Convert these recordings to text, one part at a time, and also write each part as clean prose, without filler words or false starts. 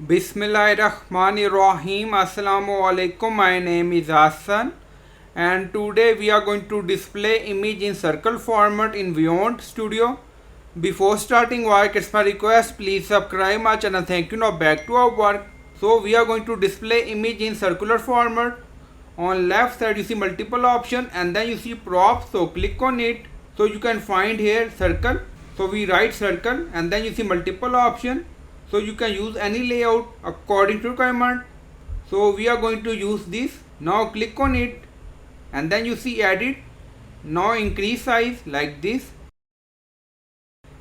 Bismillahirrahmanirrahim. Assalamu alaikum. My name is Hassan and today we are going to display image in circle format in Vyond Studio. Before starting work, it's my request, please subscribe my channel. Thank you. Now back to our work. So we are going to display image in circular format. On left side you see multiple options and then you see props, so click on it. So you can find here circle, so we write circle and then you see multiple options. So you can use any layout according to requirement. So we are going to use this. Now click on it and then you see edit. Now increase size like this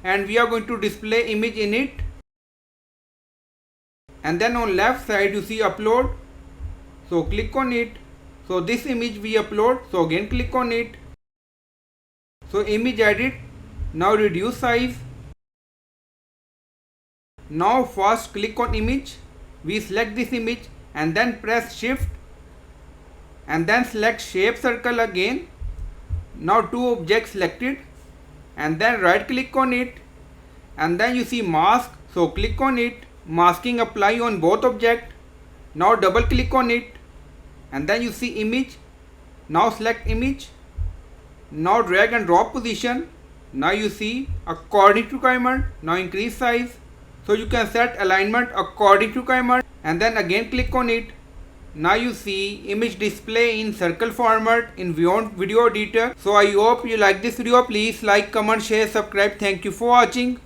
and we are going to display image in it. And then on left side you see upload, so click on it. So this image we upload, so again click on it. So image edit. Now reduce size. Now first click on image, we select this image and then press shift and then select shape circle again. Now two objects selected and then right click on it and then you see mask, so click on it. Masking apply on both objects. Now double click on it and then you see image. Now select image. Now drag and drop position. Now you see according to requirement. Now increase size. So you can set alignment according to requirement and then again click on it. Now you see image display in circle format in Vyond Video Editor. So I hope you like this video. Please like, comment, share, subscribe. Thank you for watching.